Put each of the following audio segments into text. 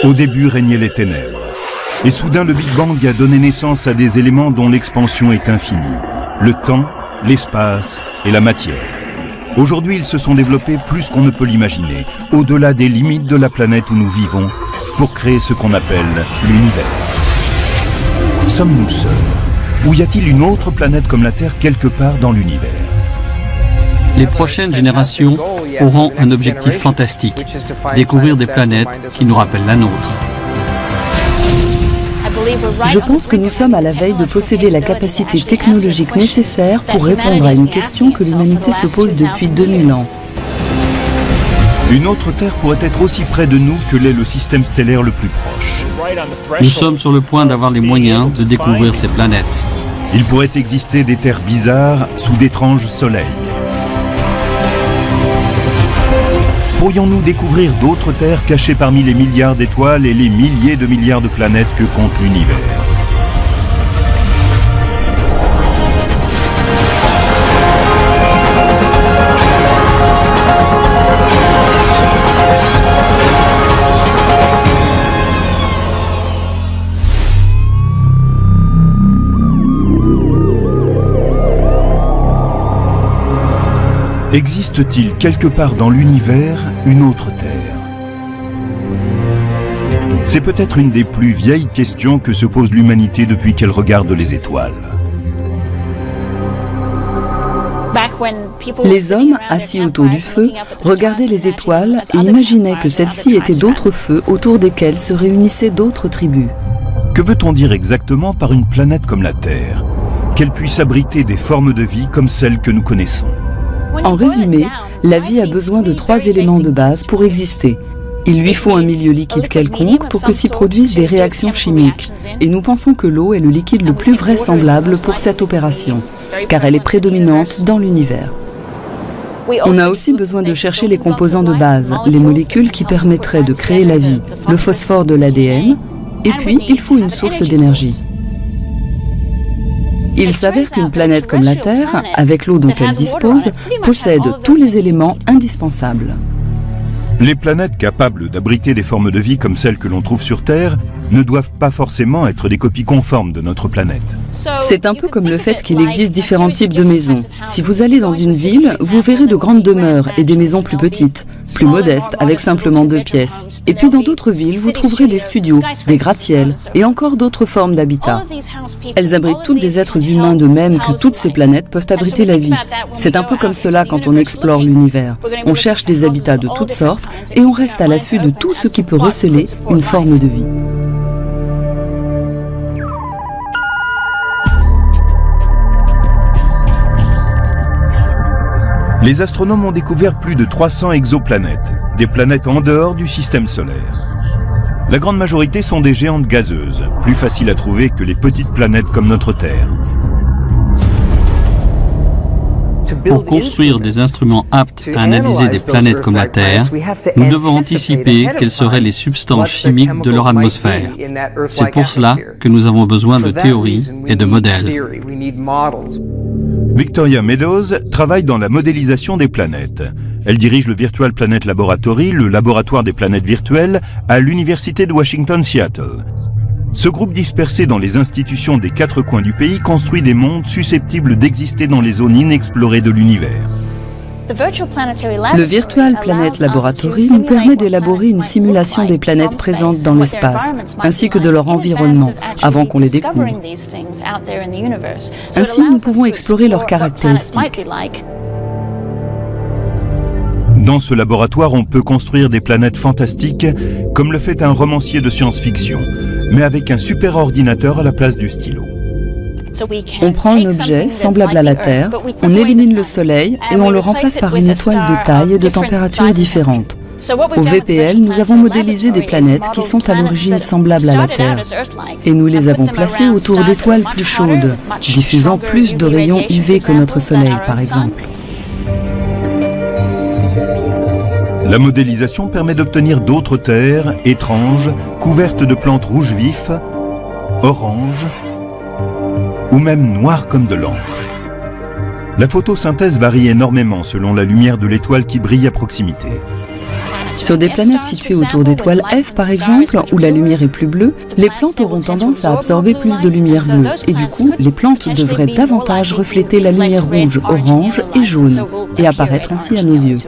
Au début régnaient les ténèbres. Et soudain, le Big Bang a donné naissance à des éléments dont l'expansion est infinie. Le temps, l'espace et la matière. Aujourd'hui, ils se sont développés plus qu'on ne peut l'imaginer, au-delà des limites de la planète où nous vivons, pour créer ce qu'on appelle l'univers. Sommes-nous seuls? Ou y a-t-il une autre planète comme la Terre quelque part dans l'univers? Les prochaines générations auront un objectif fantastique, découvrir des planètes qui nous rappellent la nôtre. Je pense que nous sommes à la veille de posséder la capacité technologique nécessaire pour répondre à une question que l'humanité se pose depuis 2000 ans. Une autre Terre pourrait être aussi près de nous que l'est le système stellaire le plus proche. Nous sommes sur le point d'avoir les moyens de découvrir ces planètes. Il pourrait exister des terres bizarres sous d'étranges soleils. Pourrions-nous découvrir d'autres terres cachées parmi les milliards d'étoiles et les milliers de milliards de planètes que compte l'univers? Existe-t-il quelque part dans l'univers une autre Terre? C'est peut-être une des plus vieilles questions que se pose l'humanité depuis qu'elle regarde les étoiles. Les hommes, assis autour du feu, regardaient les étoiles et imaginaient que celles-ci étaient d'autres feux autour desquels se réunissaient d'autres tribus. Que veut-on dire exactement par une planète comme la Terre? Qu'elle puisse abriter des formes de vie comme celles que nous connaissons. En résumé, la vie a besoin de 3 éléments de base pour exister. Il lui faut un milieu liquide quelconque pour que s'y produisent des réactions chimiques. Et nous pensons que l'eau est le liquide le plus vraisemblable pour cette opération, car elle est prédominante dans l'univers. On a aussi besoin de chercher les composants de base, les molécules qui permettraient de créer la vie, le phosphore de l'ADN, et puis il faut une source d'énergie. Il s'avère qu'une planète comme la Terre, avec l'eau dont elle dispose, possède tous les éléments indispensables. Les planètes capables d'abriter des formes de vie comme celles que l'on trouve sur Terre ne doivent pas forcément être des copies conformes de notre planète. C'est un peu comme le fait qu'il existe différents types de maisons. Si vous allez dans une ville, vous verrez de grandes demeures et des maisons plus petites, plus modestes, avec simplement 2 pièces. Et puis dans d'autres villes, vous trouverez des studios, des gratte-ciels et encore d'autres formes d'habitat. Elles abritent toutes des êtres humains de même que toutes ces planètes peuvent abriter la vie. C'est un peu comme cela quand on explore l'univers. On cherche des habitats de toutes sortes et on reste à l'affût de tout ce qui peut receler une forme de vie. Les astronomes ont découvert plus de 300 exoplanètes, des planètes en dehors du système solaire. La grande majorité sont des géantes gazeuses, plus faciles à trouver que les petites planètes comme notre Terre. Pour construire des instruments aptes à analyser des planètes comme la Terre, nous devons anticiper quelles seraient les substances chimiques de leur atmosphère. C'est pour cela que nous avons besoin de théories et de modèles. Victoria Meadows travaille dans la modélisation des planètes. Elle dirige le Virtual Planet Laboratory, le laboratoire des planètes virtuelles, à l'Université de Washington-Seattle. Ce groupe dispersé dans les institutions des 4 coins du pays construit des mondes susceptibles d'exister dans les zones inexplorées de l'univers. Le Virtual Planet Laboratory nous permet d'élaborer une simulation des planètes présentes dans l'espace, ainsi que de leur environnement, avant qu'on les découvre. Ainsi, nous pouvons explorer leurs caractéristiques. Dans ce laboratoire, on peut construire des planètes fantastiques, comme le fait un romancier de science-fiction, mais avec un super ordinateur à la place du stylo. On prend un objet semblable à la Terre, on élimine le Soleil et on le remplace par une étoile de taille et de température différentes. Au VPL, nous avons modélisé des planètes qui sont à l'origine semblables à la Terre. Et nous les avons placées autour d'étoiles plus chaudes, diffusant plus de rayons UV que notre Soleil, par exemple. La modélisation permet d'obtenir d'autres terres étranges, couvertes de plantes rouges vifs, oranges ou même noires comme de l'encre. La photosynthèse varie énormément selon la lumière de l'étoile qui brille à proximité. Sur des planètes situées autour d'étoiles F, par exemple, où la lumière est plus bleue, les plantes auront tendance à absorber plus de lumière bleue. Et du coup, les plantes devraient davantage refléter la lumière rouge, orange et jaune, et apparaître ainsi à nos yeux.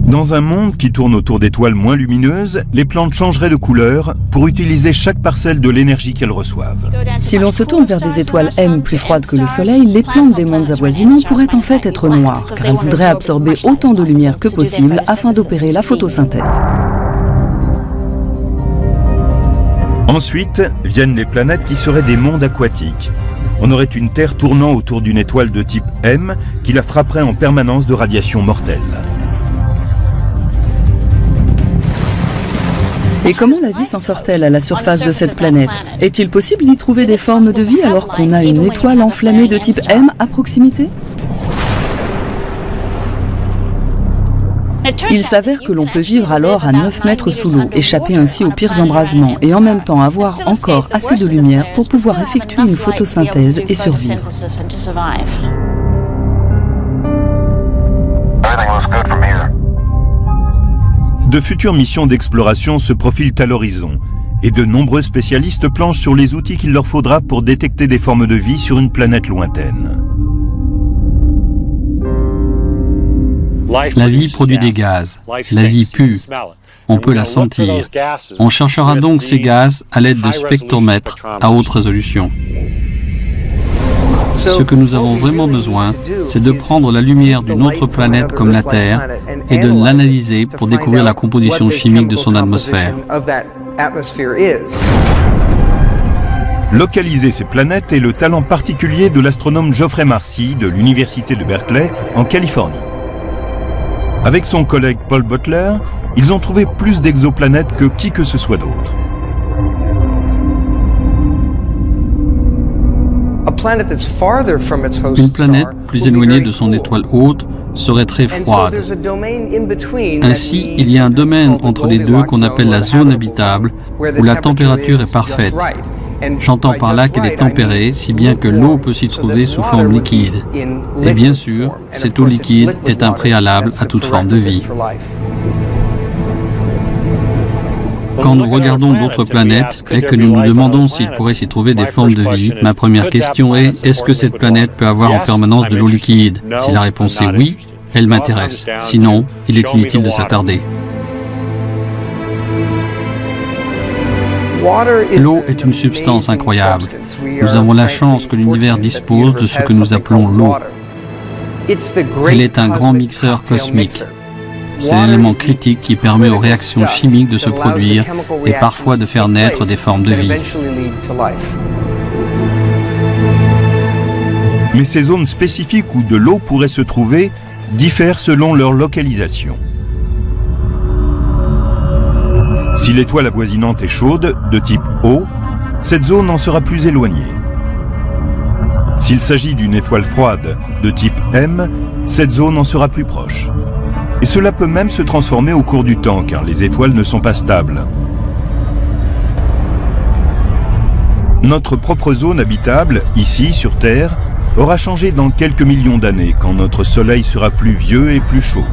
Dans un monde qui tourne autour d'étoiles moins lumineuses, les plantes changeraient de couleur pour utiliser chaque parcelle de l'énergie qu'elles reçoivent. Si l'on se tourne vers des étoiles M plus froides que le Soleil, les plantes des mondes avoisinants pourraient en fait être noires, car elles voudraient absorber autant de lumière que possible afin d'opérer la photosynthèse. Ensuite, viennent les planètes qui seraient des mondes aquatiques. On aurait une Terre tournant autour d'une étoile de type M qui la frapperait en permanence de radiation mortelle. Et comment la vie s'en sort-elle à la surface de cette planète? Est-il possible d'y trouver des formes de vie alors qu'on a une étoile enflammée de type M à proximité? Il s'avère que l'on peut vivre alors à 9 mètres sous l'eau, échapper ainsi aux pires embrasements et en même temps avoir encore assez de lumière pour pouvoir effectuer une photosynthèse et survivre. De futures missions d'exploration se profilent à l'horizon et de nombreux spécialistes planchent sur les outils qu'il leur faudra pour détecter des formes de vie sur une planète lointaine. La vie produit des gaz. La vie pue. On peut la sentir. On cherchera donc ces gaz à l'aide de spectromètres à haute résolution. Ce que nous avons vraiment besoin, c'est de prendre la lumière d'une autre planète comme la Terre et de l'analyser pour découvrir la composition chimique de son atmosphère. Localiser ces planètes est le talent particulier de l'astronome Geoffrey Marcy de l'Université de Berkeley en Californie. Avec son collègue Paul Butler, ils ont trouvé plus d'exoplanètes que qui que ce soit d'autre. Une planète plus éloignée de son étoile hôte serait très froide. Ainsi, il y a un domaine entre les deux qu'on appelle la zone habitable, où la température est parfaite. J'entends par là qu'elle est tempérée, si bien que l'eau peut s'y trouver sous forme liquide. Et bien sûr, cette eau liquide est un préalable à toute forme de vie. Quand nous regardons d'autres planètes et que nous nous demandons s'il pourrait s'y trouver des formes de vie, ma première question est, est-ce que cette planète peut avoir en permanence de l'eau liquide? Si la réponse est oui, elle m'intéresse. Sinon, il est inutile de s'attarder. L'eau est une substance incroyable. Nous avons la chance que l'univers dispose de ce que nous appelons l'eau. Elle est un grand mixeur cosmique. C'est l'élément critique qui permet aux réactions chimiques de se produire et parfois de faire naître des formes de vie. Mais ces zones spécifiques où de l'eau pourrait se trouver diffèrent selon leur localisation. Si l'étoile avoisinante est chaude, de type O, cette zone en sera plus éloignée. S'il s'agit d'une étoile froide, de type M, cette zone en sera plus proche. Et cela peut même se transformer au cours du temps, car les étoiles ne sont pas stables. Notre propre zone habitable, ici, sur Terre, aura changé dans quelques millions d'années, quand notre Soleil sera plus vieux et plus chaud.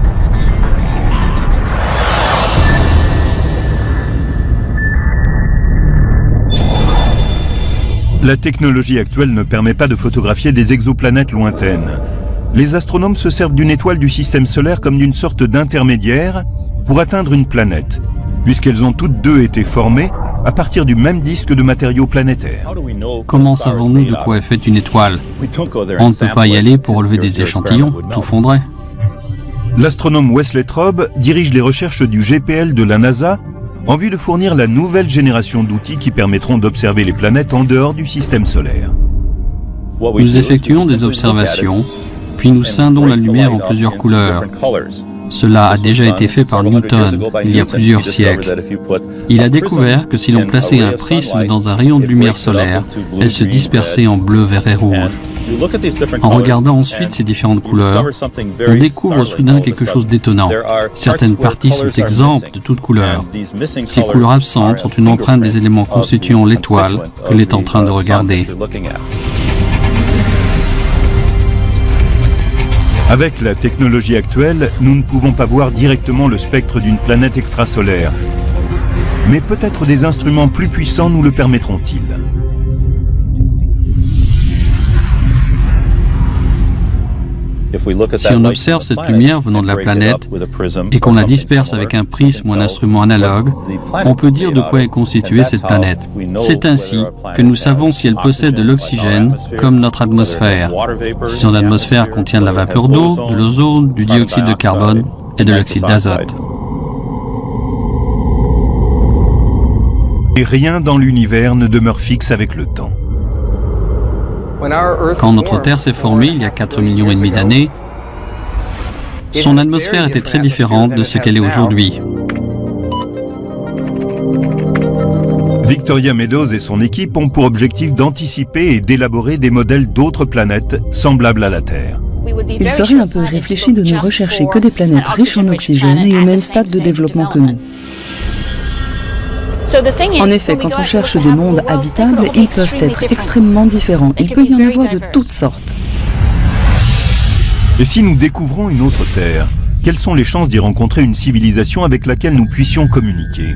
La technologie actuelle ne permet pas de photographier des exoplanètes lointaines. Les astronomes se servent d'une étoile du système solaire comme d'une sorte d'intermédiaire pour atteindre une planète, puisqu'elles ont toutes deux été formées à partir du même disque de matériaux planétaires. Comment savons-nous de quoi est faite une étoile? On ne peut pas y aller pour relever des échantillons, tout fondrait. L'astronome Wesley Traub dirige les recherches du GPL de la NASA en vue de fournir la nouvelle génération d'outils qui permettront d'observer les planètes en dehors du système solaire. Nous effectuons des observations, puis nous scindons la lumière en plusieurs couleurs. Cela a déjà été fait par Newton il y a plusieurs siècles. Il a découvert que si l'on plaçait un prisme dans un rayon de lumière solaire, elle se dispersait en bleu, vert et rouge. En regardant ensuite ces différentes couleurs, on découvre soudain quelque chose d'étonnant. Certaines parties sont exemptes de toute couleur. Ces couleurs absentes sont une empreinte des éléments constituant l'étoile que l'on est en train de regarder. Avec la technologie actuelle, nous ne pouvons pas voir directement le spectre d'une planète extrasolaire. Mais peut-être des instruments plus puissants nous le permettront-ils. Si on observe cette lumière venant de la planète et qu'on la disperse avec un prisme ou un instrument analogue, on peut dire de quoi est constituée cette planète. C'est ainsi que nous savons si elle possède de l'oxygène, comme notre atmosphère, si son atmosphère contient de la vapeur d'eau, de l'ozone, du dioxyde de carbone et de l'oxyde d'azote. Et rien dans l'univers ne demeure fixe avec le temps. Quand notre Terre s'est formée il y a 4,5 millions d'années, son atmosphère était très différente de ce qu'elle est aujourd'hui. Victoria Meadows et son équipe ont pour objectif d'anticiper et d'élaborer des modèles d'autres planètes semblables à la Terre. Il serait un peu irréfléchi de ne rechercher que des planètes riches en oxygène et au même stade de développement que nous. En effet, quand on cherche des mondes habitables, ils peuvent être extrêmement différents. Il peut y en avoir de toutes sortes. Et si nous découvrons une autre Terre, quelles sont les chances d'y rencontrer une civilisation avec laquelle nous puissions communiquer ?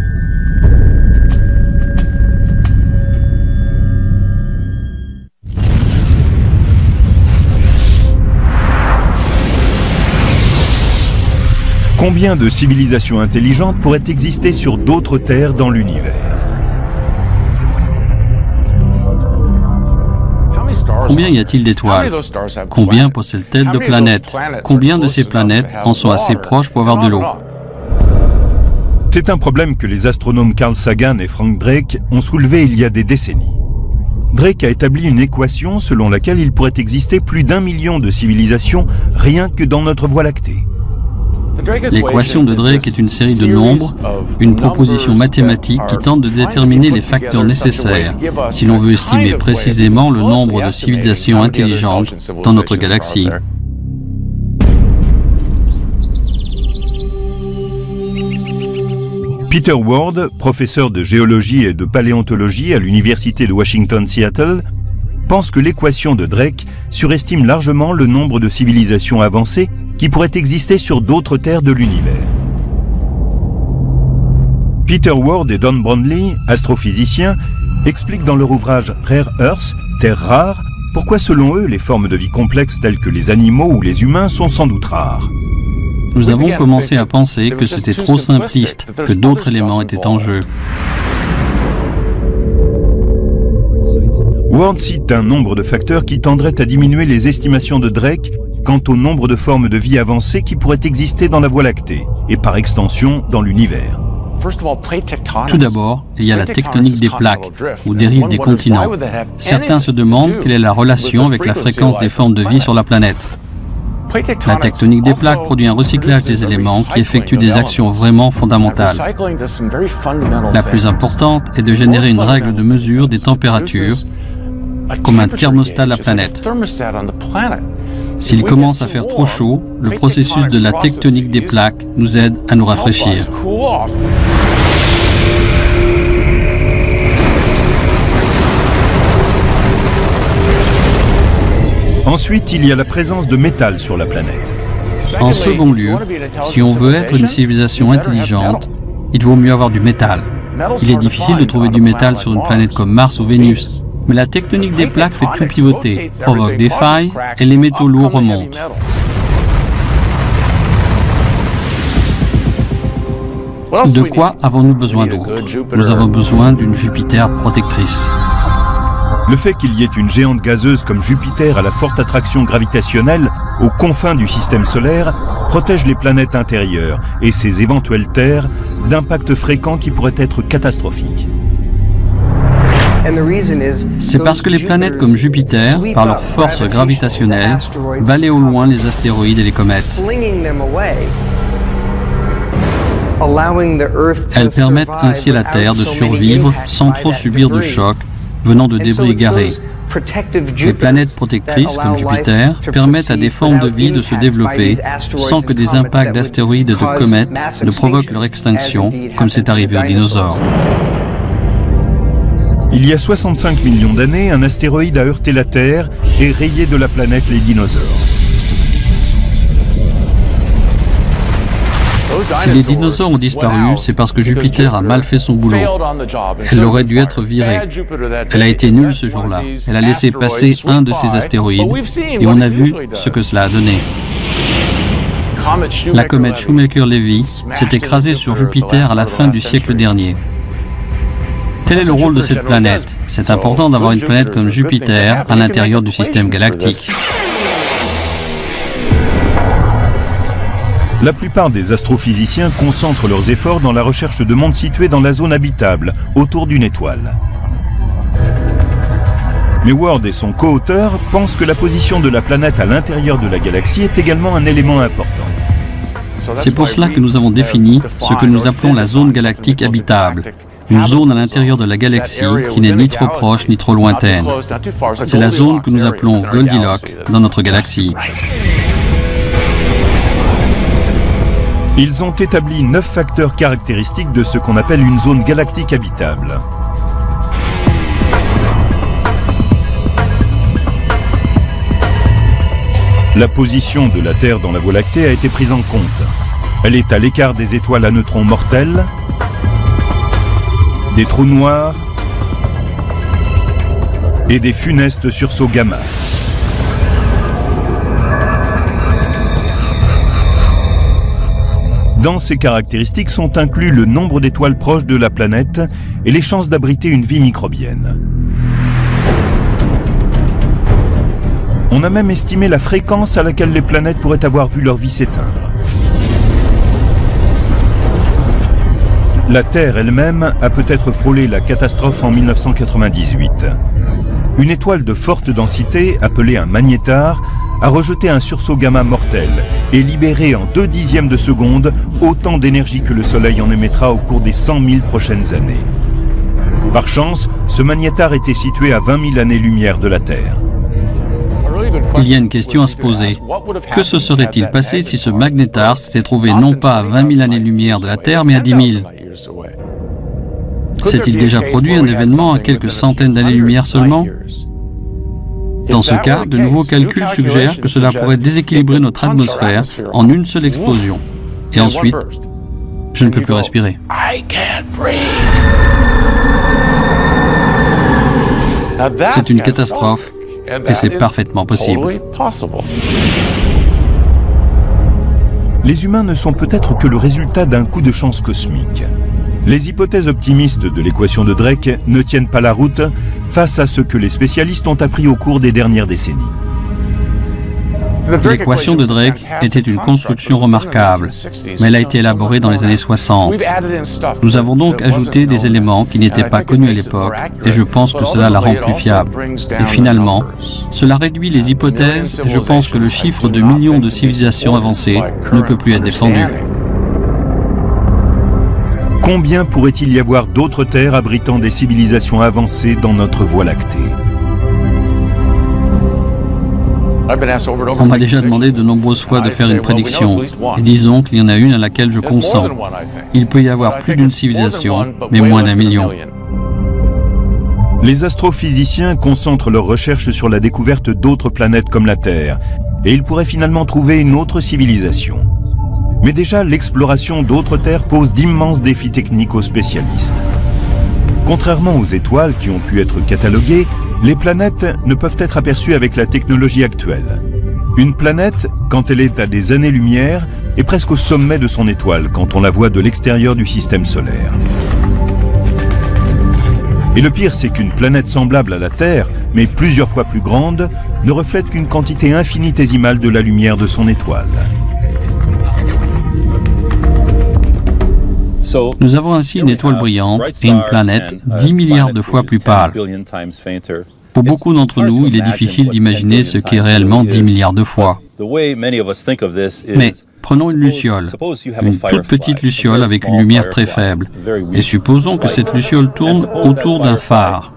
Combien de civilisations intelligentes pourraient exister sur d'autres terres dans l'univers ? Combien y a-t-il d'étoiles? Combien possèdent-elles de planètes? Combien de ces planètes en sont assez proches pour avoir de l'eau? C'est un problème que les astronomes Carl Sagan et Frank Drake ont soulevé il y a des décennies. Drake a établi une équation selon laquelle il pourrait exister plus d'1 million de civilisations rien que dans notre Voie lactée. L'équation de Drake est une série de nombres, une proposition mathématique qui tente de déterminer les facteurs nécessaires si l'on veut estimer précisément le nombre de civilisations intelligentes dans notre galaxie. Peter Ward, professeur de géologie et de paléontologie à l'université de Washington-Seattle, pense que l'équation de Drake surestime largement le nombre de civilisations avancées qui pourraient exister sur d'autres terres de l'univers. Peter Ward et Don Brownlee, astrophysiciens, expliquent dans leur ouvrage Rare Earth, Terre rare, pourquoi selon eux les formes de vie complexes telles que les animaux ou les humains sont sans doute rares. Nous avons commencé à penser que c'était trop simpliste, que d'autres éléments étaient en jeu. Ward cite un nombre de facteurs qui tendraient à diminuer les estimations de Drake quant au nombre de formes de vie avancées qui pourraient exister dans la Voie lactée, et par extension dans l'univers. Tout d'abord, il y a la tectonique des plaques, ou dérive des continents. Certains se demandent quelle est la relation avec la fréquence des formes de vie sur la planète. La tectonique des plaques produit un recyclage des éléments qui effectue des actions vraiment fondamentales. La plus importante est de générer une règle de mesure des températures, comme un thermostat de la planète. S'il commence à faire trop chaud, le processus de la tectonique des plaques nous aide à nous rafraîchir. Ensuite, il y a la présence de métal sur la planète. En second lieu, si on veut être une civilisation intelligente, il vaut mieux avoir du métal. Il est difficile de trouver du métal sur une planète comme Mars ou Vénus, mais la tectonique des plaques fait tout pivoter, provoque des failles et les métaux lourds remontent. De quoi avons-nous besoin d'autre? Nous avons besoin d'une Jupiter protectrice. Le fait qu'il y ait une géante gazeuse comme Jupiter à la forte attraction gravitationnelle aux confins du système solaire protège les planètes intérieures et ses éventuelles terres d'impacts fréquents qui pourraient être catastrophiques. C'est parce que les planètes comme Jupiter, par leur force gravitationnelle, balayent au loin les astéroïdes et les comètes. Elles permettent ainsi à la Terre de survivre sans trop subir de chocs venant de débris égarés. Les planètes protectrices, comme Jupiter, permettent à des formes de vie de se développer sans que des impacts d'astéroïdes et de comètes ne provoquent leur extinction, comme c'est arrivé aux dinosaures. Il y a 65 millions d'années, un astéroïde a heurté la Terre et rayé de la planète les dinosaures. Si les dinosaures ont disparu, c'est parce que Jupiter a mal fait son boulot. Elle aurait dû être virée. Elle a été nulle ce jour-là. Elle a laissé passer un de ses astéroïdes et on a vu ce que cela a donné. La comète Shoemaker-Levy s'est écrasée sur Jupiter à la fin du siècle dernier. Quel est le rôle de cette planète? C'est important d'avoir une planète comme Jupiter à l'intérieur du système galactique. La plupart des astrophysiciens concentrent leurs efforts dans la recherche de mondes situés dans la zone habitable, autour d'une étoile. Mais Ward et son co-auteur pensent que la position de la planète à l'intérieur de la galaxie est également un élément important. C'est pour cela que nous avons défini ce que nous appelons la zone galactique habitable, une zone à l'intérieur de la galaxie qui n'est ni trop proche ni trop lointaine. C'est la zone que nous appelons Goldilocks dans notre galaxie. Ils ont établi 9 facteurs caractéristiques de ce qu'on appelle une zone galactique habitable. La position de la Terre dans la Voie lactée a été prise en compte. Elle est à l'écart des étoiles à neutrons mortels, des trous noirs et des funestes sursauts gamma. Dans ces caractéristiques sont inclus le nombre d'étoiles proches de la planète et les chances d'abriter une vie microbienne. On a même estimé la fréquence à laquelle les planètes pourraient avoir vu leur vie s'éteindre. La Terre elle-même a peut-être frôlé la catastrophe en 1998. Une étoile de forte densité, appelée un magnétar, a rejeté un sursaut gamma mortel et libéré en 0,2 de seconde autant d'énergie que le Soleil en émettra au cours des 100 000 prochaines années. Par chance, ce magnétar était situé à 20 000 années-lumière de la Terre. Il y a une question à se poser. Que se serait-il passé si ce magnétar s'était trouvé non pas à 20 000 années-lumière de la Terre, mais à 10 000? S'est-il déjà produit un événement à quelques centaines d'années-lumière seulement? Dans ce cas, de nouveaux calculs suggèrent que cela pourrait déséquilibrer notre atmosphère en une seule explosion. Et ensuite, je ne peux plus respirer. C'est une catastrophe. Et c'est parfaitement possible. Les humains ne sont peut-être que le résultat d'un coup de chance cosmique. Les hypothèses optimistes de l'équation de Drake ne tiennent pas la route face à ce que les spécialistes ont appris au cours des dernières décennies. L'équation de Drake était une construction remarquable, mais elle a été élaborée dans les années 60. Nous avons donc ajouté des éléments qui n'étaient pas connus à l'époque, et je pense que cela la rend plus fiable. Et finalement, cela réduit les hypothèses, et je pense que le chiffre de millions de civilisations avancées ne peut plus être défendu. Combien pourrait-il y avoir d'autres terres abritant des civilisations avancées dans notre Voie lactée ? On m'a déjà demandé de nombreuses fois de faire une prédiction, et disons qu'il y en a une à laquelle je consens. Il peut y avoir plus d'une civilisation, mais moins d'1 million. Les astrophysiciens concentrent leurs recherches sur la découverte d'autres planètes comme la Terre, et ils pourraient finalement trouver une autre civilisation. Mais déjà, l'exploration d'autres terres pose d'immenses défis techniques aux spécialistes. Contrairement aux étoiles qui ont pu être cataloguées, les planètes ne peuvent être aperçues avec la technologie actuelle. Une planète, quand elle est à des années-lumière, est presque au sommet de son étoile quand on la voit de l'extérieur du système solaire. Et le pire, c'est qu'une planète semblable à la Terre, mais plusieurs fois plus grande, ne reflète qu'une quantité infinitésimale de la lumière de son étoile. Nous avons ainsi une étoile brillante et une planète 10 milliards de fois plus pâle. Pour beaucoup d'entre nous, il est difficile d'imaginer ce qu'est réellement 10 milliards de fois. Mais prenons une luciole, une toute petite luciole avec une lumière très faible, et supposons que cette luciole tourne autour d'un phare.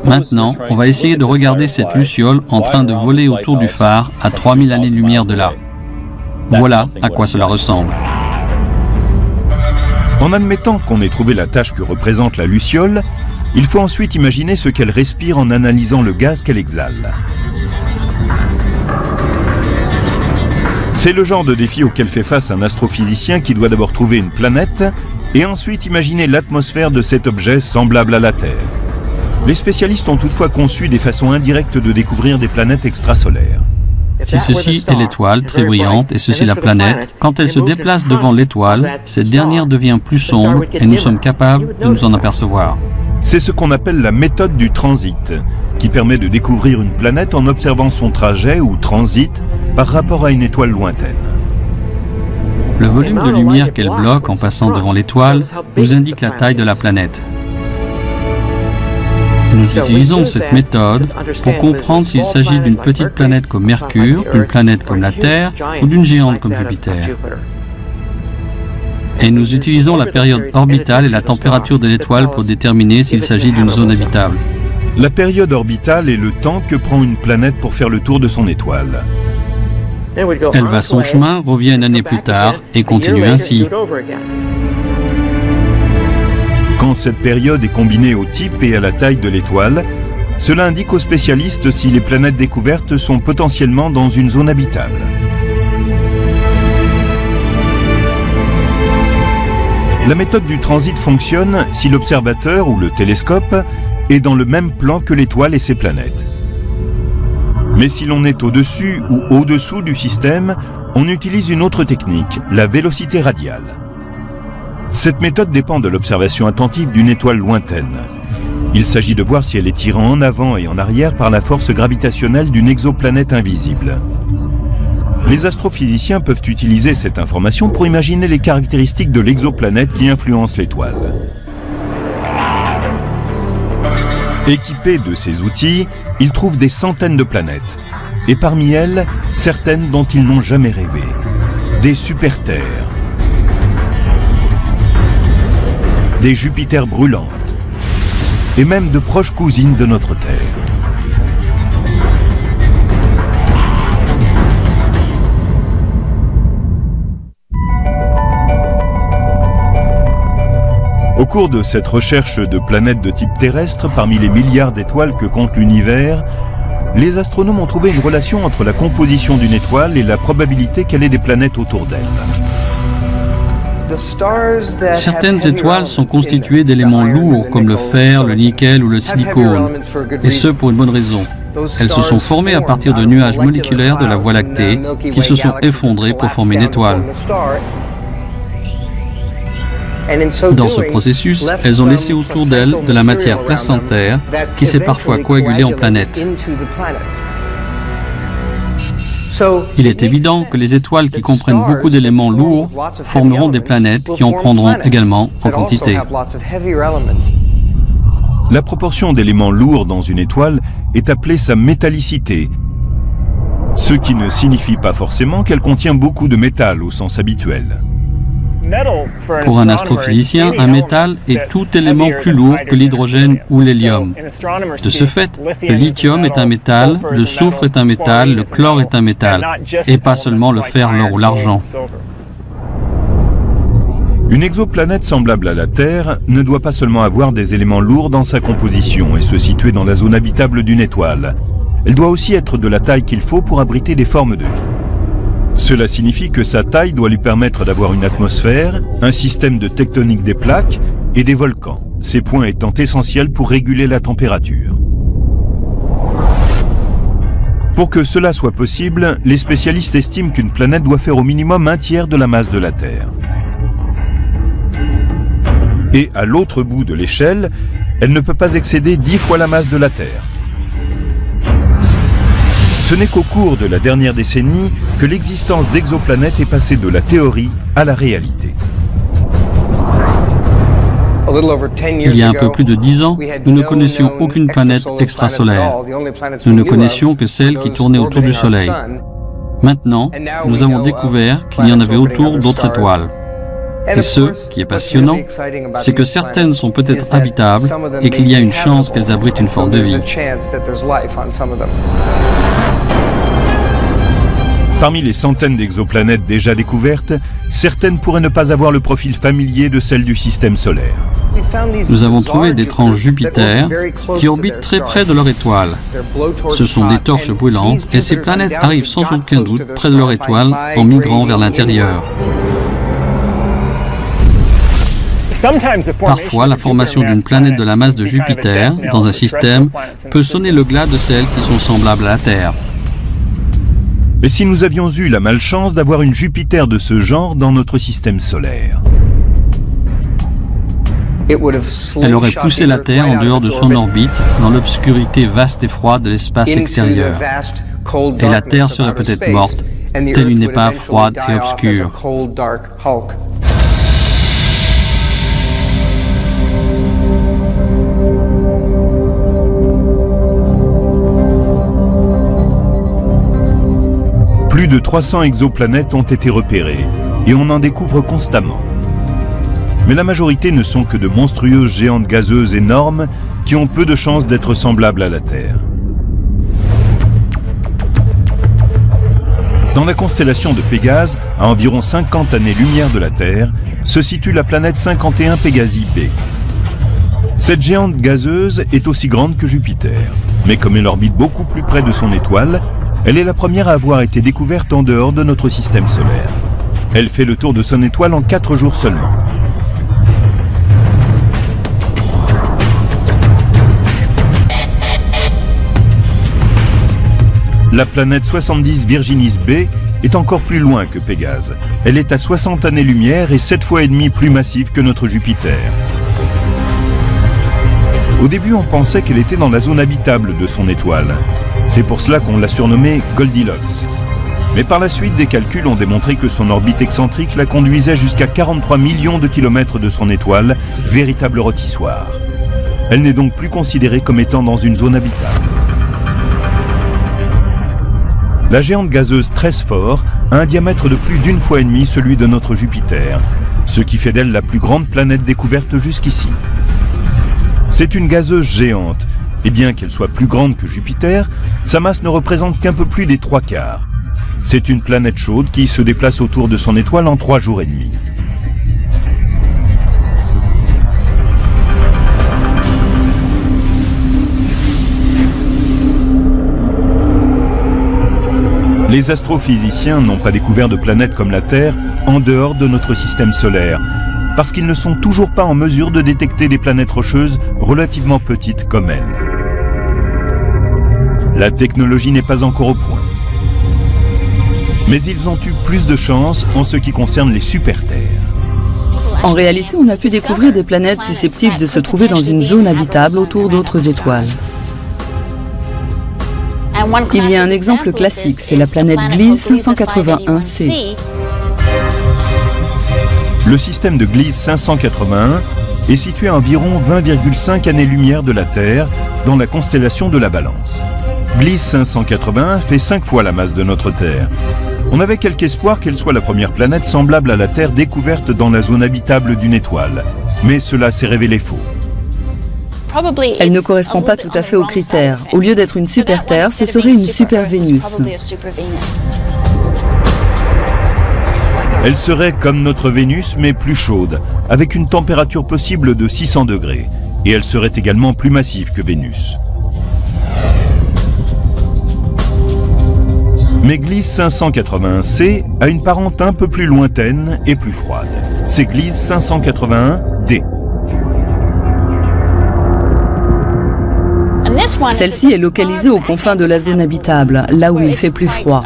Maintenant, on va essayer de regarder cette luciole en train de voler autour du phare à 3000 années-lumière de là. Voilà à quoi cela ressemble. En admettant qu'on ait trouvé la tâche que représente la luciole, il faut ensuite imaginer ce qu'elle respire en analysant le gaz qu'elle exhale. C'est le genre de défi auquel fait face un astrophysicien qui doit d'abord trouver une planète et ensuite imaginer l'atmosphère de cet objet semblable à la Terre. Les spécialistes ont toutefois conçu des façons indirectes de découvrir des planètes extrasolaires. Si ceci est l'étoile, très brillante, et ceci la planète, quand elle se déplace devant l'étoile, cette dernière devient plus sombre et nous sommes capables de nous en apercevoir. C'est ce qu'on appelle la méthode du transit, qui permet de découvrir une planète en observant son trajet ou transit par rapport à une étoile lointaine. Le volume de lumière qu'elle bloque en passant devant l'étoile nous indique la taille de la planète. Nous utilisons cette méthode pour comprendre s'il s'agit d'une petite planète comme Mercure, d'une planète comme la Terre ou d'une géante comme Jupiter. Et nous utilisons la période orbitale et la température de l'étoile pour déterminer s'il s'agit d'une zone habitable. La période orbitale est le temps que prend une planète pour faire le tour de son étoile. Elle va son chemin, revient une année plus tard et continue ainsi. Quand cette période est combinée au type et à la taille de l'étoile, cela indique aux spécialistes si les planètes découvertes sont potentiellement dans une zone habitable. La méthode du transit fonctionne si l'observateur ou le télescope est dans le même plan que l'étoile et ses planètes. Mais si l'on est au-dessus ou au-dessous du système, on utilise une autre technique, la vélocité radiale. Cette méthode dépend de l'observation attentive d'une étoile lointaine. Il s'agit de voir si elle est tirée en avant et en arrière par la force gravitationnelle d'une exoplanète invisible. Les astrophysiciens peuvent utiliser cette information pour imaginer les caractéristiques de l'exoplanète qui influence l'étoile. Équipés de ces outils, ils trouvent des centaines de planètes. Et parmi elles, certaines dont ils n'ont jamais rêvé. Des super-terres. Des Jupiters brûlantes. Et même de proches cousines de notre Terre. Au cours de cette recherche de planètes de type terrestre, parmi les milliards d'étoiles que compte l'univers, les astronomes ont trouvé une relation entre la composition d'une étoile et la probabilité qu'elle ait des planètes autour d'elle. Certaines étoiles sont constituées d'éléments lourds comme le fer, le nickel ou le silicone, et ce pour une bonne raison. Elles se sont formées à partir de nuages moléculaires de la Voie lactée qui se sont effondrés pour former une étoile. Dans ce processus, elles ont laissé autour d'elles de la matière placentaire qui s'est parfois coagulée en planètes. Il est évident que les étoiles qui comprennent beaucoup d'éléments lourds formeront des planètes qui en prendront également en quantité. La proportion d'éléments lourds dans une étoile est appelée sa métallicité, ce qui ne signifie pas forcément qu'elle contient beaucoup de métal au sens habituel. Pour un astrophysicien, un métal est tout élément plus lourd que l'hydrogène ou l'hélium. De ce fait, le lithium est un métal, le soufre est un métal, le chlore est un métal, et pas seulement le fer, l'or ou l'argent. Une exoplanète semblable à la Terre ne doit pas seulement avoir des éléments lourds dans sa composition et se situer dans la zone habitable d'une étoile. Elle doit aussi être de la taille qu'il faut pour abriter des formes de vie. Cela signifie que sa taille doit lui permettre d'avoir une atmosphère, un système de tectonique des plaques et des volcans, ces points étant essentiels pour réguler la température. Pour que cela soit possible, les spécialistes estiment qu'une planète doit faire au minimum un tiers de la masse de la Terre. Et à l'autre bout de l'échelle, elle ne peut pas excéder 10 fois la masse de la Terre. Ce n'est qu'au cours de la dernière décennie que l'existence d'exoplanètes est passée de la théorie à la réalité. Il y a un peu plus de 10 ans, nous ne connaissions aucune planète extrasolaire. Nous ne connaissions que celles qui tournaient autour du Soleil. Maintenant, nous avons découvert qu'il y en avait autour d'autres étoiles. Et ce qui est passionnant, c'est que certaines sont peut-être habitables et qu'il y a une chance qu'elles abritent une forme de vie. Parmi les centaines d'exoplanètes déjà découvertes, certaines pourraient ne pas avoir le profil familier de celles du système solaire. Nous avons trouvé d'étranges Jupiters qui orbitent très près de leur étoile. Ce sont des torches brûlantes et ces planètes arrivent sans aucun doute près de leur étoile en migrant vers l'intérieur. Parfois, la formation d'une planète de la masse de Jupiter dans un système peut sonner le glas de celles qui sont semblables à la Terre. Et si nous avions eu la malchance d'avoir une Jupiter de ce genre dans notre système solaire? Elle aurait poussé la Terre en dehors de son orbite, dans l'obscurité vaste et froide de l'espace extérieur. Et la Terre serait peut-être morte, telle une épave froide et obscure. Plus de 300 exoplanètes ont été repérées, et on en découvre constamment. Mais la majorité ne sont que de monstrueuses géantes gazeuses énormes qui ont peu de chances d'être semblables à la Terre. Dans la constellation de Pégase, à environ 50 années-lumière de la Terre, se situe la planète 51 Pégasi b. Cette géante gazeuse est aussi grande que Jupiter, mais comme elle orbite beaucoup plus près de son étoile, elle est la première à avoir été découverte en dehors de notre système solaire. Elle fait le tour de son étoile en 4 jours seulement. La planète 70 Virginis b est encore plus loin que Pégase. Elle est à 60 années-lumière et 7 fois et demi plus massive que notre Jupiter. Au début, on pensait qu'elle était dans la zone habitable de son étoile. C'est pour cela qu'on l'a surnommée Goldilocks. Mais par la suite, des calculs ont démontré que son orbite excentrique la conduisait jusqu'à 43 millions de kilomètres de son étoile, véritable rôtissoir. Elle n'est donc plus considérée comme étant dans une zone habitable. La géante gazeuse Tresphore a un diamètre de plus d'1,5 fois celui de notre Jupiter, ce qui fait d'elle la plus grande planète découverte jusqu'ici. C'est une gazeuse géante, et bien qu'elle soit plus grande que Jupiter, sa masse ne représente qu'un peu plus des 3/4. C'est une planète chaude qui se déplace autour de son étoile en 3 jours et demi. Les astrophysiciens n'ont pas découvert de planètes comme la Terre en dehors de notre système solaire, parce qu'ils ne sont toujours pas en mesure de détecter des planètes rocheuses relativement petites comme elle. La technologie n'est pas encore au point. Mais ils ont eu plus de chance en ce qui concerne les super-terres. En réalité, on a pu découvrir des planètes susceptibles de se trouver dans une zone habitable autour d'autres étoiles. Il y a un exemple classique, c'est la planète Gliese 581c. Le système de Gliese 581 est situé à environ 20,5 années-lumière de la Terre, dans la constellation de la Balance. Gliese 581 fait 5 fois la masse de notre Terre. On avait quelque espoir qu'elle soit la première planète semblable à la Terre découverte dans la zone habitable d'une étoile, mais cela s'est révélé faux. Elle ne correspond pas tout à fait aux critères. Au lieu d'être une super-Terre, ce serait une super-Vénus. Elle serait comme notre Vénus, mais plus chaude, avec une température possible de 600 degrés. Et elle serait également plus massive que Vénus. Mais Gliese 581c a une parente un peu plus lointaine et plus froide. C'est Gliese 581d. Celle-ci est localisée aux confins de la zone habitable, là où il fait plus froid.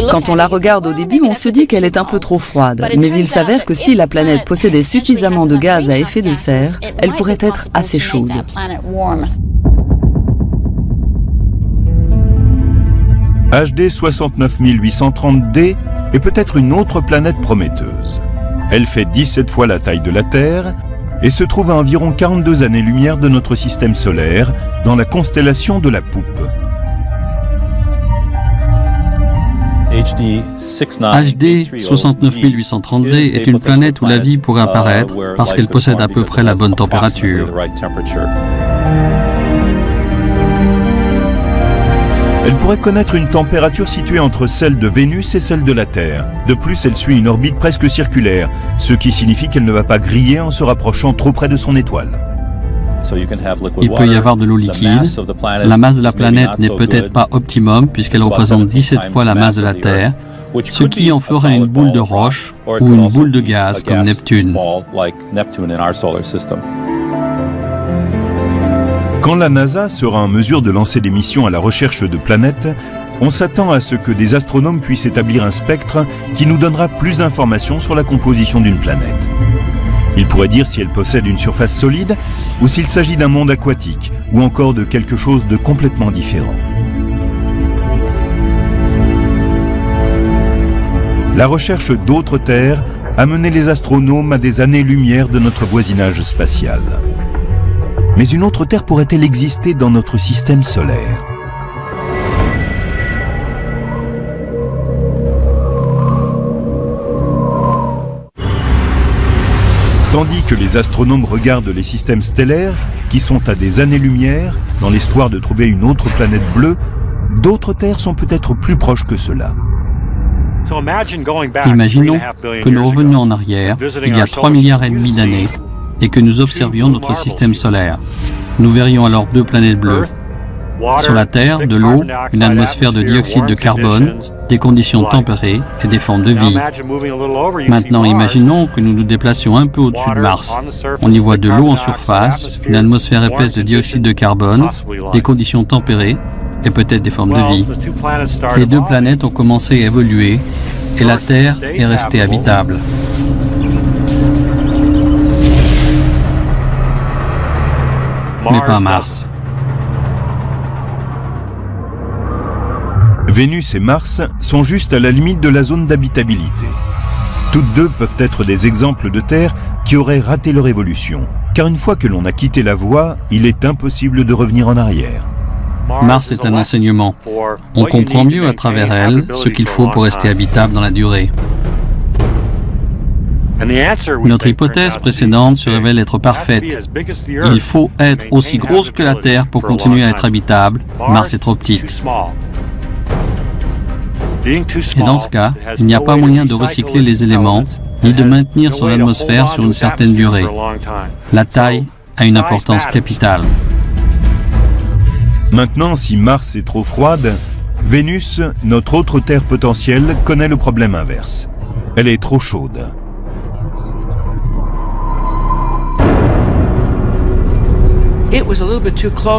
Quand on la regarde au début, on se dit qu'elle est un peu trop froide, mais il s'avère que si la planète possédait suffisamment de gaz à effet de serre, elle pourrait être assez chaude. HD 69830d est peut-être une autre planète prometteuse. Elle fait 17 fois la taille de la Terre et se trouve à environ 42 années-lumière de notre système solaire, dans la constellation de la Poupe. HD 69830d est une planète où la vie pourrait apparaître parce qu'elle possède à peu près la bonne température. Elle pourrait connaître une température située entre celle de Vénus et celle de la Terre. De plus, elle suit une orbite presque circulaire, ce qui signifie qu'elle ne va pas griller en se rapprochant trop près de son étoile. Il peut y avoir de l'eau liquide. La masse de la planète n'est peut-être pas optimum puisqu'elle représente 17 fois la masse de la Terre, ce qui en ferait une boule de roche ou une boule de gaz comme Neptune. Quand la NASA sera en mesure de lancer des missions à la recherche de planètes, on s'attend à ce que des astronomes puissent établir un spectre qui nous donnera plus d'informations sur la composition d'une planète. Ils pourraient dire si elle possède une surface solide ou s'il s'agit d'un monde aquatique ou encore de quelque chose de complètement différent. La recherche d'autres terres a mené les astronomes à des années-lumière de notre voisinage spatial. Mais une autre Terre pourrait-elle exister dans notre système solaire? Tandis que les astronomes regardent les systèmes stellaires, qui sont à des années-lumière, dans l'espoir de trouver une autre planète bleue, d'autres terres sont peut-être plus proches que cela. Imaginons que nous revenions en arrière, il y a 3,5 milliards d'années, et que nous observions notre système solaire. Nous verrions alors 2 planètes bleues. Sur la Terre, de l'eau, une atmosphère de dioxyde de carbone, des conditions tempérées et des formes de vie. Maintenant, imaginons que nous nous déplacions un peu au-dessus de Mars. On y voit de l'eau en surface, une atmosphère épaisse de dioxyde de carbone, des conditions tempérées et peut-être des formes de vie. Les 2 planètes ont commencé à évoluer et la Terre est restée habitable. Mais pas Mars. Vénus et Mars sont juste à la limite de la zone d'habitabilité. Toutes deux peuvent être des exemples de terres qui auraient raté leur évolution, car une fois que l'on a quitté la voie, il est impossible de revenir en arrière. Mars est un enseignement. On comprend mieux à travers elle ce qu'il faut pour rester habitable dans la durée. Notre hypothèse précédente se révèle être parfaite. Il faut être aussi grosse que la Terre pour continuer à être habitable. Mars est trop petite. Et dans ce cas, il n'y a pas moyen de recycler les éléments, ni de maintenir son atmosphère sur une certaine durée. La taille a une importance capitale. Maintenant, si Mars est trop froide, Vénus, notre autre Terre potentielle, connaît le problème inverse. Elle est trop chaude.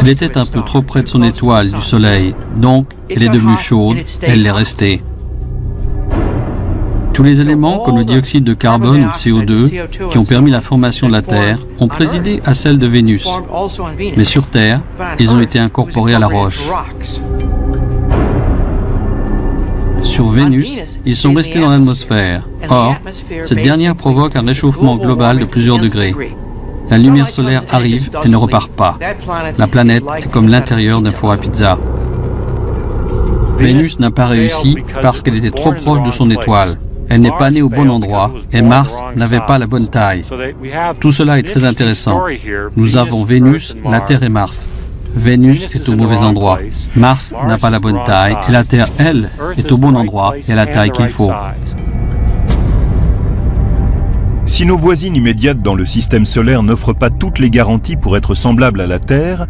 Elle était un peu trop près de son étoile, du Soleil, donc elle est devenue chaude, elle l'est restée. Tous les éléments, comme le dioxyde de carbone ou CO2, qui ont permis la formation de la Terre, ont présidé à celle de Vénus. Mais sur Terre, ils ont été incorporés à la roche. Sur Vénus, ils sont restés dans l'atmosphère. Or, cette dernière provoque un réchauffement global de plusieurs degrés. La lumière solaire arrive et ne repart pas. La planète est comme l'intérieur d'un four à pizza. Vénus n'a pas réussi parce qu'elle était trop proche de son étoile. Elle n'est pas née au bon endroit et Mars n'avait pas la bonne taille. Tout cela est très intéressant. Nous avons Vénus, la Terre et Mars. Vénus est au mauvais endroit. Mars n'a pas la bonne taille et la Terre, elle, est au bon endroit et a la taille qu'il faut. Si nos voisines immédiates dans le système solaire n'offrent pas toutes les garanties pour être semblables à la Terre,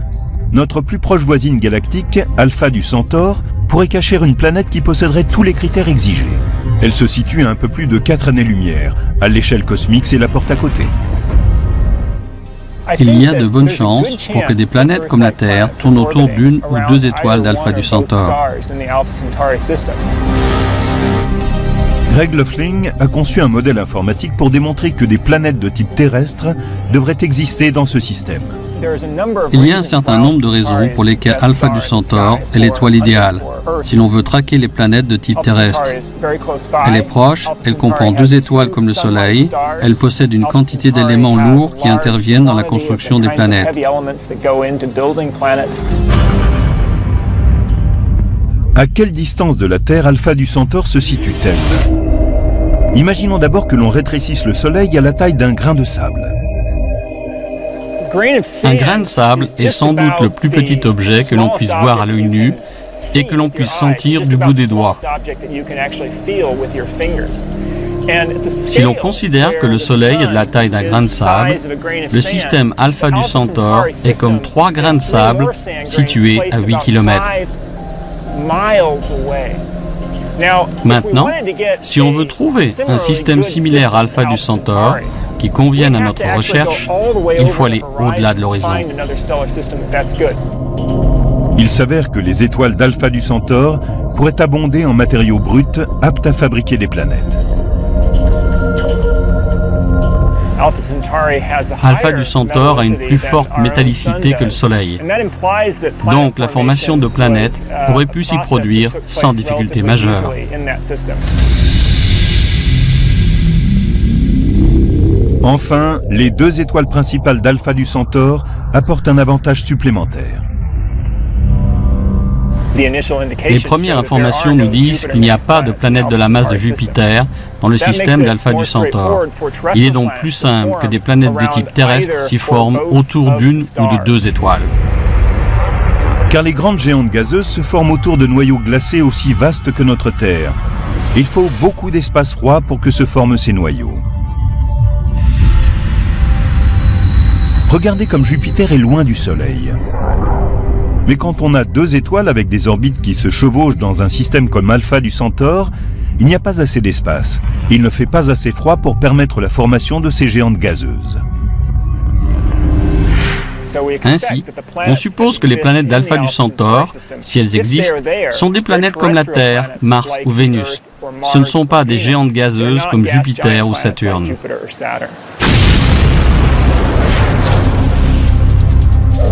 notre plus proche voisine galactique, Alpha du Centaure, pourrait cacher une planète qui posséderait tous les critères exigés. Elle se situe à un peu plus de 4 années-lumière. À l'échelle cosmique, c'est la porte à côté. Il y a de bonnes chances pour que des planètes comme la Terre tournent autour d'une ou 2 étoiles d'Alpha du Centaure. Greg Loeffling a conçu un modèle informatique pour démontrer que des planètes de type terrestre devraient exister dans ce système. Il y a un certain nombre de raisons pour lesquelles Alpha du Centaure est l'étoile idéale, si l'on veut traquer les planètes de type terrestre. Elle est proche, elle comprend 2 étoiles comme le Soleil, elle possède une quantité d'éléments lourds qui interviennent dans la construction des planètes. À quelle distance de la Terre Alpha du Centaure se situe-t-elle? Imaginons d'abord que l'on rétrécisse le Soleil à la taille d'un grain de sable. Un grain de sable est sans doute le plus petit objet que l'on puisse voir à l'œil nu et que l'on puisse sentir du bout des doigts. Si l'on considère que le Soleil est de la taille d'un grain de sable, le système alpha du Centaure est comme 3 grains de sable situés à 8 km. Maintenant, si on veut trouver un système similaire alpha du Centaure qui convienne à notre recherche, il faut aller au-delà de l'horizon. Il s'avère que les étoiles d'Alpha du Centaure pourraient abonder en matériaux bruts aptes à fabriquer des planètes. Alpha du Centaure a une plus forte métallicité que le Soleil. Donc la formation de planètes aurait pu s'y produire sans difficulté majeure. Enfin, les 2 étoiles principales d'Alpha du Centaure apportent un avantage supplémentaire. Les premières informations nous disent qu'il n'y a pas de planète de la masse de Jupiter dans le système d'Alpha du Centaure. Il est donc plus simple que des planètes de type terrestre s'y forment autour d'une ou de 2 étoiles. Car les grandes géantes gazeuses se forment autour de noyaux glacés aussi vastes que notre Terre. Il faut beaucoup d'espace froid pour que se forment ces noyaux. Regardez comme Jupiter est loin du Soleil. Mais quand on a 2 étoiles avec des orbites qui se chevauchent dans un système comme Alpha du Centaure, il n'y a pas assez d'espace. Il ne fait pas assez froid pour permettre la formation de ces géantes gazeuses. Ainsi, on suppose que les planètes d'Alpha du Centaure, si elles existent, sont des planètes comme la Terre, Mars ou Vénus. Ce ne sont pas des géantes gazeuses comme Jupiter ou Saturne.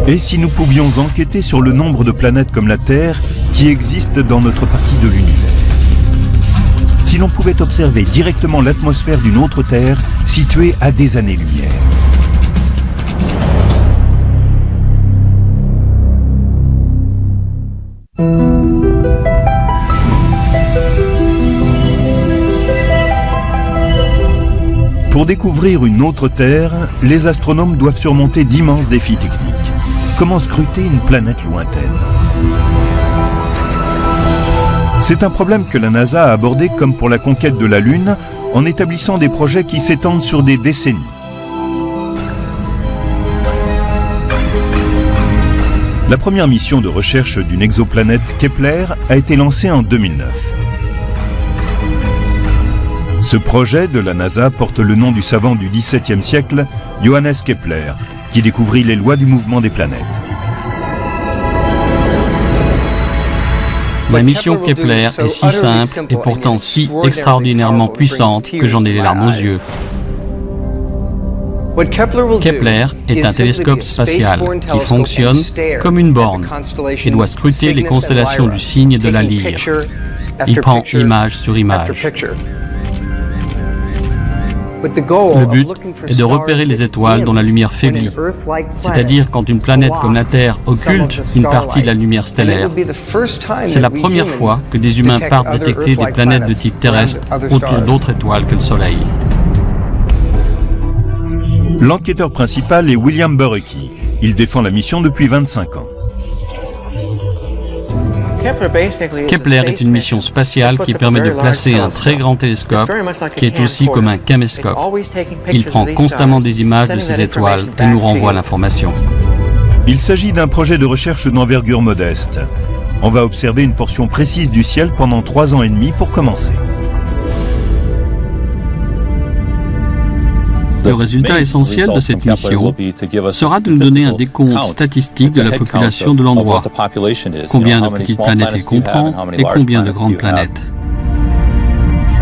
Et si nous pouvions enquêter sur le nombre de planètes comme la Terre qui existent dans notre partie de l'univers? Si l'on pouvait observer directement l'atmosphère d'une autre Terre située à des années-lumière. Pour découvrir une autre Terre, les astronomes doivent surmonter d'immenses défis techniques. Comment scruter une planète lointaine? C'est un problème que la NASA a abordé comme pour la conquête de la Lune, en établissant des projets qui s'étendent sur des décennies. La première mission de recherche d'une exoplanète Kepler a été lancée en 2009. Ce projet de la NASA porte le nom du savant du XVIIe siècle, Johannes Kepler, qui découvrit les lois du mouvement des planètes. La mission Kepler est si simple et pourtant si extraordinairement puissante que j'en ai les larmes aux yeux. Kepler est un télescope spatial qui fonctionne comme une borne et doit scruter les constellations du Cygne et de la Lyre. Il prend image sur image. Le but est de repérer les étoiles dont la lumière faiblit, c'est-à-dire quand une planète comme la Terre occulte une partie de la lumière stellaire. C'est la première fois que des humains partent détecter des planètes de type terrestre autour d'autres étoiles que le Soleil. L'enquêteur principal est William Borucki. Il défend la mission depuis 25 ans. Kepler est une mission spatiale qui permet de placer un très grand télescope qui est aussi comme un caméscope. Il prend constamment des images de ces étoiles et nous renvoie l'information. Il s'agit d'un projet de recherche d'envergure modeste. On va observer une portion précise du ciel pendant 3 ans et demi pour commencer. Le résultat essentiel de cette mission sera de nous donner un décompte statistique de la population de l'endroit, combien de petites planètes il comprend et combien de grandes planètes.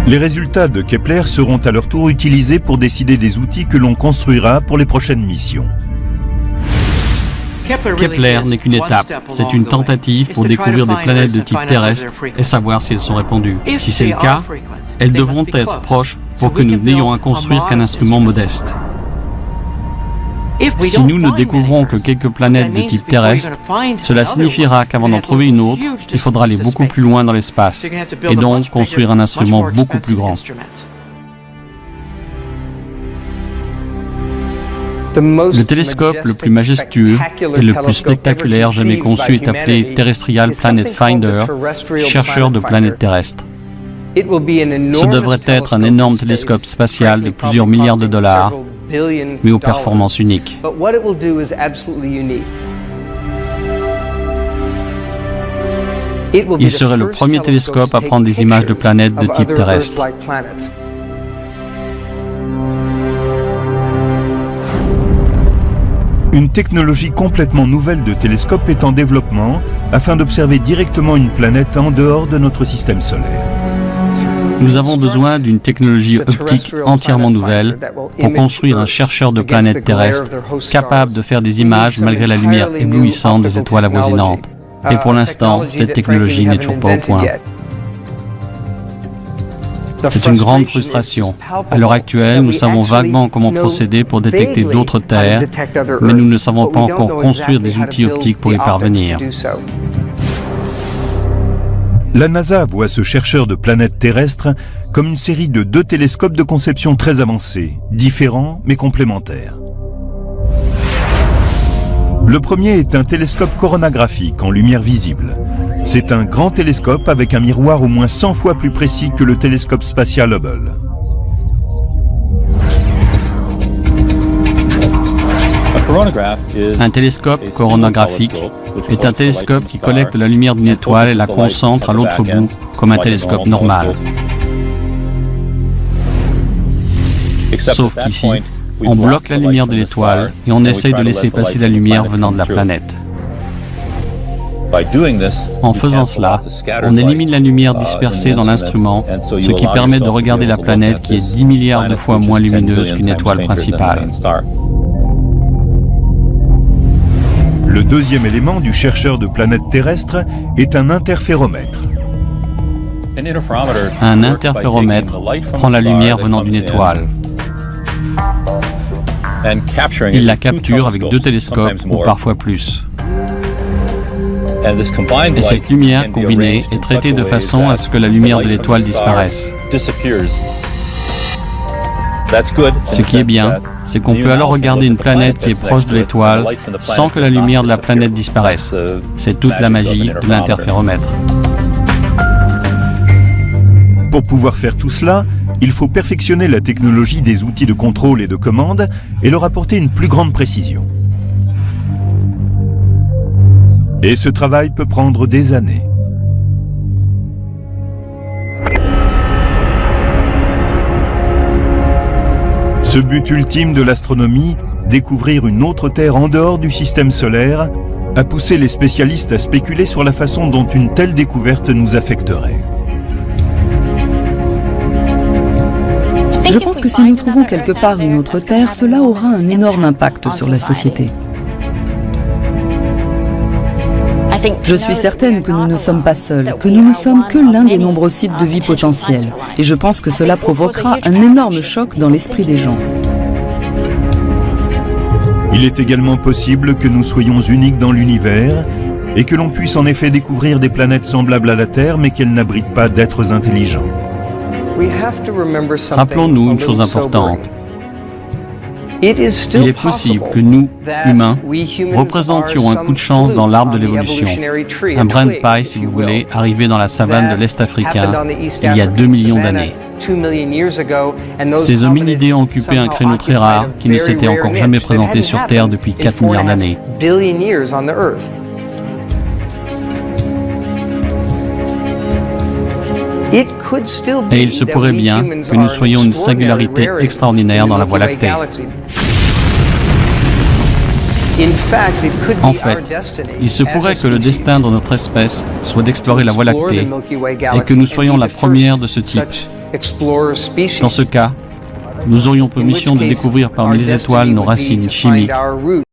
Les résultats de Kepler seront à leur tour utilisés pour décider des outils que l'on construira pour les prochaines missions. Kepler n'est qu'une étape, c'est une tentative pour découvrir des planètes de type terrestre et savoir si elles sont répandues. Si c'est le cas, elles devront être proches pour que nous n'ayons à construire qu'un instrument modeste. Si nous ne découvrons que quelques planètes de type terrestre, cela signifiera qu'avant d'en trouver une autre, il faudra aller beaucoup plus loin dans l'espace et donc construire un instrument beaucoup plus grand. Le télescope le plus majestueux et le plus spectaculaire jamais conçu est appelé Terrestrial Planet Finder, chercheur de planètes terrestres. Ce devrait être un énorme télescope spatial de plusieurs milliards de dollars, mais aux performances uniques. Il serait le premier télescope à prendre des images de planètes de type terrestre. Une technologie complètement nouvelle de télescope est en développement afin d'observer directement une planète en dehors de notre système solaire. Nous avons besoin d'une technologie optique entièrement nouvelle pour construire un chercheur de planètes terrestres capable de faire des images malgré la lumière éblouissante des étoiles avoisinantes. Et pour l'instant, cette technologie n'est toujours pas au point. C'est une grande frustration. À l'heure actuelle, nous savons vaguement comment procéder pour détecter d'autres terres, mais nous ne savons pas encore construire des outils optiques pour y parvenir. La NASA voit ce chercheur de planètes terrestres comme une série de 2 télescopes de conception très avancés, différents mais complémentaires. Le premier est un télescope coronographique en lumière visible. C'est un grand télescope avec un miroir au moins 100 fois plus précis que le télescope spatial Hubble. Un télescope coronographique est un télescope qui collecte la lumière d'une étoile et la concentre à l'autre bout, comme un télescope normal. Sauf qu'ici, on bloque la lumière de l'étoile et on essaye de laisser passer la lumière venant de la planète. En faisant cela, on élimine la lumière dispersée dans l'instrument, ce qui permet de regarder la planète qui est 10 milliards de fois moins lumineuse qu'une étoile principale. Le deuxième élément du chercheur de planètes terrestres est un interféromètre. Un interféromètre prend la lumière venant d'une étoile. Il la capture avec 2 télescopes ou parfois plus. Et cette lumière combinée est traitée de façon à ce que la lumière de l'étoile disparaisse. Ce qui est bien, c'est qu'on peut alors regarder une planète qui est proche de l'étoile sans que la lumière de la planète disparaisse. C'est toute la magie de l'interféromètre. Pour pouvoir faire tout cela, il faut perfectionner la technologie des outils de contrôle et de commande et leur apporter une plus grande précision. Et ce travail peut prendre des années. Ce but ultime de l'astronomie, découvrir une autre Terre en dehors du système solaire, a poussé les spécialistes à spéculer sur la façon dont une telle découverte nous affecterait. Je pense que si nous trouvons quelque part une autre Terre, cela aura un énorme impact sur la société. Je suis certaine que nous ne sommes pas seuls, que nous ne sommes que l'un des nombreux sites de vie potentiels. Et je pense que cela provoquera un énorme choc dans l'esprit des gens. Il est également possible que nous soyons uniques dans l'univers et que l'on puisse en effet découvrir des planètes semblables à la Terre mais qu'elles n'abritent pas d'êtres intelligents. Rappelons-nous une chose importante. Il est possible que nous, humains, représentions un coup de chance dans l'arbre de l'évolution. Un brin de paille, si vous voulez, arrivé dans la savane de l'Est africain il y a 2 millions d'années. Ces hominidés ont occupé un créneau très rare qui ne s'était encore jamais présenté sur Terre depuis 4 milliards d'années. Et il se pourrait bien que nous soyons une singularité extraordinaire dans la Voie lactée. En fait, il se pourrait que le destin de notre espèce soit d'explorer la Voie lactée et que nous soyons la première de ce type. Dans ce cas, nous aurions pour mission de découvrir parmi les étoiles nos racines chimiques